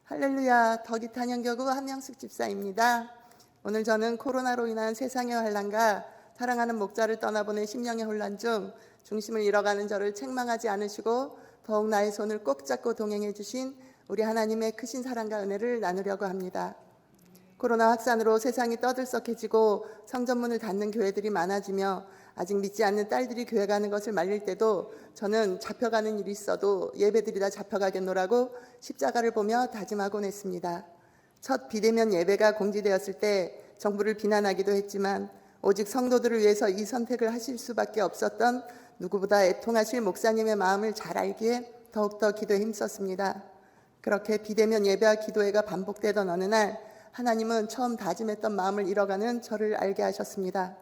할렐루야, 덕이 탄현교구 한명숙 집사입니다. 오늘 저는 코로나로 인한 세상의 환난과 사랑하는 목자를 떠나보낸 심령의 혼란 중 중심을 잃어가는 저를 책망하지 않으시고 더욱 나의 손을 꼭 잡고 동행해 주신 우리 하나님의 크신 사랑과 은혜를 나누려고 합니다. 코로나 확산으로 세상이 떠들썩해지고 성전문을 닫는 교회들이 많아지며 아직 믿지 않는 딸들이 교회 가는 것을 말릴 때도 저는 잡혀가는 일이 있어도 예배드리다 잡혀가겠노라고 십자가를 보며 다짐하곤 했습니다. 첫 비대면 예배가 공지되었을 때 정부를 비난하기도 했지만 오직 성도들을 위해서 이 선택을 하실 수밖에 없었던 누구보다 애통하실 목사님의 마음을 잘 알기에 더욱더 기도에 힘썼습니다. 그렇게 비대면 예배와 기도회가 반복되던 어느 날 하나님은 처음 다짐했던 마음을 잃어가는 저를 알게 하셨습니다.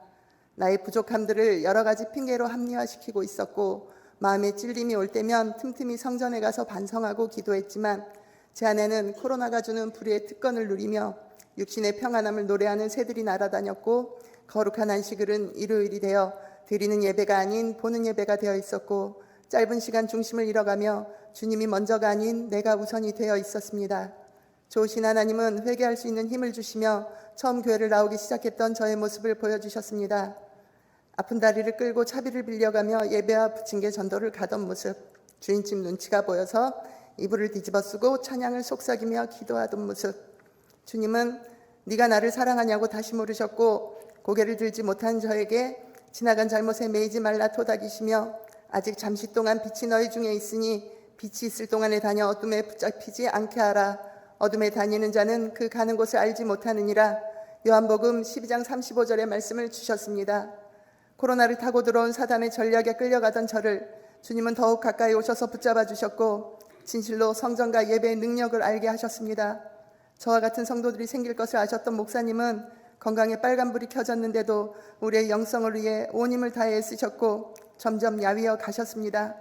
나의 부족함들을 여러 가지 핑계로 합리화시키고 있었고 마음에 찔림이 올 때면 틈틈이 성전에 가서 반성하고 기도했지만 제 안에는 코로나가 주는 불의의 특권을 누리며 육신의 평안함을 노래하는 새들이 날아다녔고 거룩한 안식일은 일요일이 되어 드리는 예배가 아닌 보는 예배가 되어 있었고 짧은 시간 중심을 잃어가며 주님이 먼저가 아닌 내가 우선이 되어 있었습니다. 좋으신 하나님은 회개할 수 있는 힘을 주시며 처음 교회를 나오기 시작했던 저의 모습을 보여주셨습니다. 아픈 다리를 끌고 차비를 빌려가며 예배와 부침개 전도를 가던 모습, 주인집 눈치가 보여서 이불을 뒤집어 쓰고 찬양을 속삭이며 기도하던 모습, 주님은 네가 나를 사랑하냐고 다시 물으셨고 고개를 들지 못한 저에게 지나간 잘못에 매이지 말라 토닥이시며 아직 잠시 동안 빛이 너희 중에 있으니 빛이 있을 동안에 다녀 어둠에 붙잡히지 않게 하라. 어둠에 다니는 자는 그 가는 곳을 알지 못하느니라. 요한복음 12장 35절의 말씀을 주셨습니다. 코로나를 타고 들어온 사단의 전략에 끌려가던 저를 주님은 더욱 가까이 오셔서 붙잡아 주셨고 진실로 성전과 예배의 능력을 알게 하셨습니다. 저와 같은 성도들이 생길 것을 아셨던 목사님은 건강에 빨간불이 켜졌는데도 우리의 영성을 위해 온 힘을 다해 애쓰셨고 점점 야위어 가셨습니다.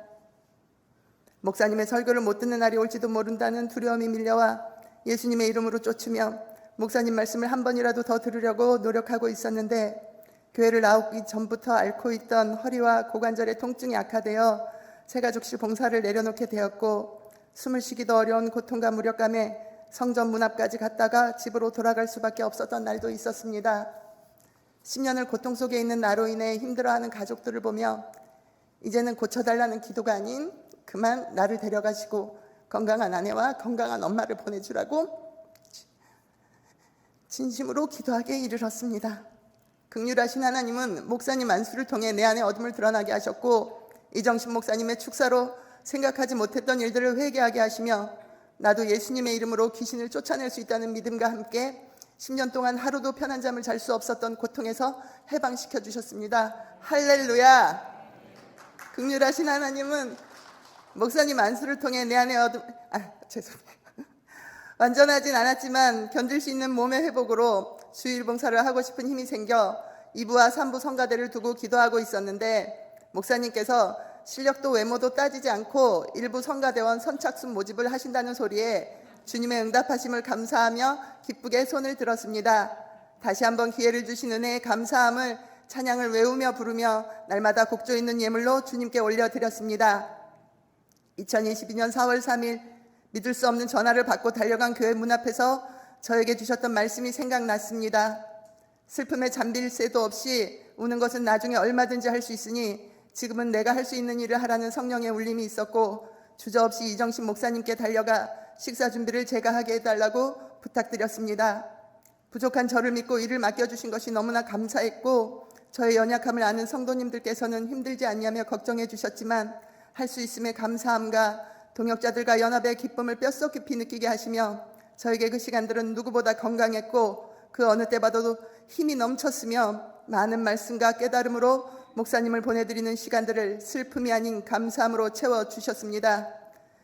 목사님의 설교를 못 듣는 날이 올지도 모른다는 두려움이 밀려와 예수님의 이름으로 쫓으며 목사님 말씀을 한 번이라도 더 들으려고 노력하고 있었는데 교회를 나오기 전부터 앓고 있던 허리와 고관절의 통증이 악화되어 새가족실 봉사를 내려놓게 되었고 숨을 쉬기도 어려운 고통과 무력감에 성전 문 앞까지 갔다가 집으로 돌아갈 수밖에 없었던 날도 있었습니다. 10년을 고통 속에 있는 나로 인해 힘들어하는 가족들을 보며 이제는 고쳐달라는 기도가 아닌 그만 나를 데려가시고 건강한 아내와 건강한 엄마를 보내주라고 진심으로 기도하게 이르렀습니다. 긍휼하신 하나님은 목사님 안수를 통해 내 안의 어둠을 드러나게 하셨고 이정신 목사님의 축사로 생각하지 못했던 일들을 회개하게 하시며 나도 예수님의 이름으로 귀신을 쫓아낼 수 있다는 믿음과 함께 10년 동안 하루도 편한 잠을 잘 수 없었던 고통에서 해방시켜 주셨습니다. 할렐루야. 긍휼하신 하나님은 목사님 안수를 통해 내 안의 어둠 완전하진 않았지만 견딜 수 있는 몸의 회복으로 주일 봉사를 하고 싶은 힘이 생겨 2부와 3부 성가대를 두고 기도하고 있었는데 목사님께서 실력도 외모도 따지지 않고 일부 성가대원 선착순 모집을 하신다는 소리에 주님의 응답하심을 감사하며 기쁘게 손을 들었습니다. 다시 한번 기회를 주신 은혜에 감사함을 찬양을 외우며 부르며 날마다 곡조 있는 예물로 주님께 올려드렸습니다. 2022년 4월 3일 믿을 수 없는 전화를 받고 달려간 교회 문 앞에서 저에게 주셨던 말씀이 생각났습니다. 슬픔에 잠들 새도 없이 우는 것은 나중에 얼마든지 할 수 있으니 지금은 내가 할 수 있는 일을 하라는 성령의 울림이 있었고 주저없이 이정신 목사님께 달려가 식사 준비를 제가 하게 해달라고 부탁드렸습니다. 부족한 저를 믿고 일을 맡겨주신 것이 너무나 감사했고 저의 연약함을 아는 성도님들께서는 힘들지 않냐며 걱정해 주셨지만 할 수 있음에 감사함과 동역자들과 연합의 기쁨을 뼛속 깊이 느끼게 하시며 저에게 그 시간들은 누구보다 건강했고 그 어느 때 봐도 힘이 넘쳤으며 많은 말씀과 깨달음으로 목사님을 보내드리는 시간들을 슬픔이 아닌 감사함으로 채워주셨습니다.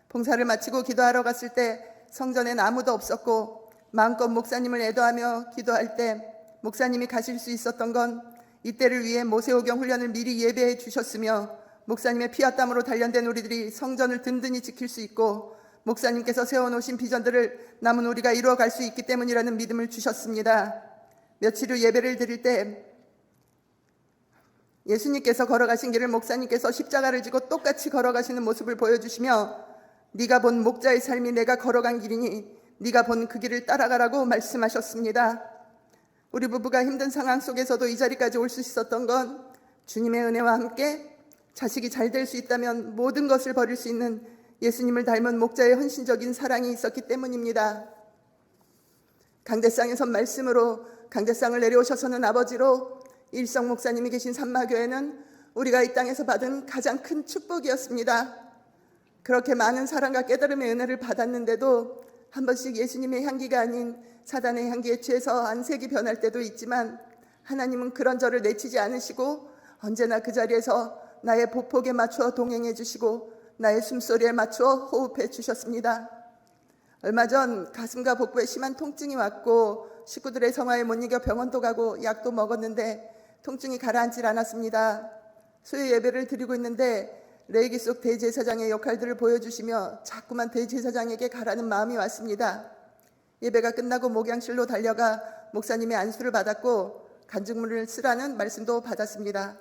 봉사를 마치고 기도하러 갔을 때 성전엔 아무도 없었고 마음껏 목사님을 애도하며 기도할 때 목사님이 가실 수 있었던 건 이때를 위해 모세오경 훈련을 미리 예배해 주셨으며 목사님의 피와 땀으로 단련된 우리들이 성전을 든든히 지킬 수 있고 목사님께서 세워놓으신 비전들을 남은 우리가 이루어갈 수 있기 때문이라는 믿음을 주셨습니다. 며칠 후 예배를 드릴 때 예수님께서 걸어가신 길을 목사님께서 십자가를 지고 똑같이 걸어가시는 모습을 보여주시며 네가 본 목자의 삶이 내가 걸어간 길이니 네가 본 그 길을 따라가라고 말씀하셨습니다. 우리 부부가 힘든 상황 속에서도 이 자리까지 올 수 있었던 건 주님의 은혜와 함께 자식이 잘 될 수 있다면 모든 것을 버릴 수 있는 예수님을 닮은 목자의 헌신적인 사랑이 있었기 때문입니다. 강대상에서 말씀으로, 강대상을 내려오셔서는 아버지로 일성 목사님이 계신 산마교회는 우리가 이 땅에서 받은 가장 큰 축복이었습니다. 그렇게 많은 사랑과 깨달음의 은혜를 받았는데도 한 번씩 예수님의 향기가 아닌 사단의 향기에 취해서 안색이 변할 때도 있지만 하나님은 그런 저를 내치지 않으시고 언제나 그 자리에서 나의 보폭에 맞추어 동행해 주시고 나의 숨소리에 맞추어 호흡해 주셨습니다. 얼마 전 가슴과 복부에 심한 통증이 왔고 식구들의 성화에 못 이겨 병원도 가고 약도 먹었는데 통증이 가라앉질 않았습니다. 수요 예배를 드리고 있는데 레이기 속 대제사장의 역할들을 보여주시며 자꾸만 대제사장에게 가라는 마음이 왔습니다. 예배가 끝나고 목양실로 달려가 목사님의 안수를 받았고 간증문을 쓰라는 말씀도 받았습니다.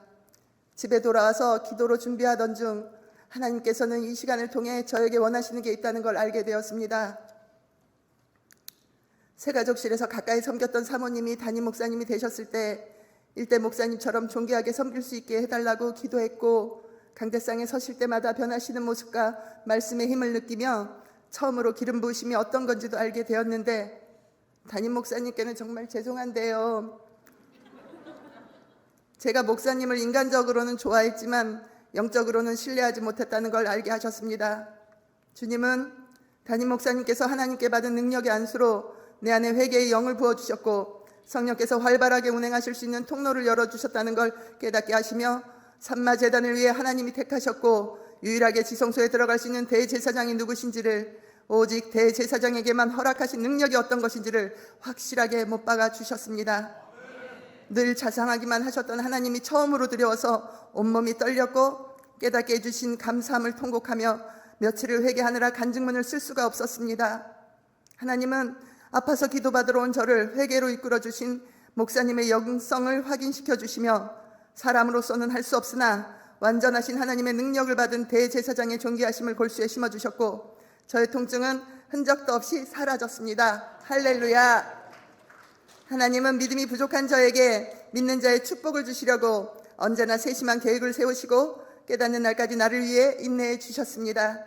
집에 돌아와서 기도로 준비하던 중 하나님께서는 이 시간을 통해 저에게 원하시는 게 있다는 걸 알게 되었습니다. 새가족실에서 가까이 섬겼던 사모님이 담임 목사님이 되셨을 때 일대 목사님처럼 존귀하게 섬길 수 있게 해달라고 기도했고 강대상에 서실 때마다 변하시는 모습과 말씀의 힘을 느끼며 처음으로 기름 부으심이 어떤 건지도 알게 되었는데 담임 목사님께는 정말 죄송한데요. 제가 목사님을 인간적으로는 좋아했지만 영적으로는 신뢰하지 못했다는 걸 알게 하셨습니다. 주님은 담임 목사님께서 하나님께 받은 능력의 안수로 내 안에 회개의 영을 부어주셨고 성령께서 활발하게 운행하실 수 있는 통로를 열어주셨다는 걸 깨닫게 하시며 산마재단을 위해 하나님이 택하셨고 유일하게 지성소에 들어갈 수 있는 대제사장이 누구신지를 오직 대제사장에게만 허락하신 능력이 어떤 것인지를 확실하게 못 박아 주셨습니다. 늘 자상하기만 하셨던 하나님이 처음으로 두려워서 온몸이 떨렸고 깨닫게 해주신 감사함을 통곡하며 며칠을 회개하느라 간증문을 쓸 수가 없었습니다. 하나님은 아파서 기도받으러 온 저를 회개로 이끌어 주신 목사님의 영성을 확인시켜 주시며 사람으로서는 할 수 없으나 완전하신 하나님의 능력을 받은 대제사장의 존귀하심을 골수에 심어주셨고 저의 통증은 흔적도 없이 사라졌습니다. 할렐루야. 하나님은 믿음이 부족한 저에게 믿는 자의 축복을 주시려고 언제나 세심한 계획을 세우시고 깨닫는 날까지 나를 위해 인내해 주셨습니다.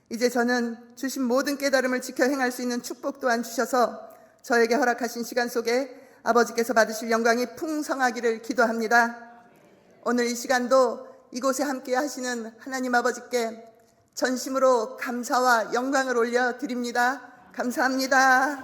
이제 저는 주신 모든 깨달음을 지켜 행할 수 있는 축복 또한 주셔서 저에게 허락하신 시간 속에 아버지께서 받으실 영광이 풍성하기를 기도합니다. 오늘 이 시간도 이곳에 함께 하시는 하나님 아버지께 전심으로 감사와 영광을 올려드립니다. 감사합니다.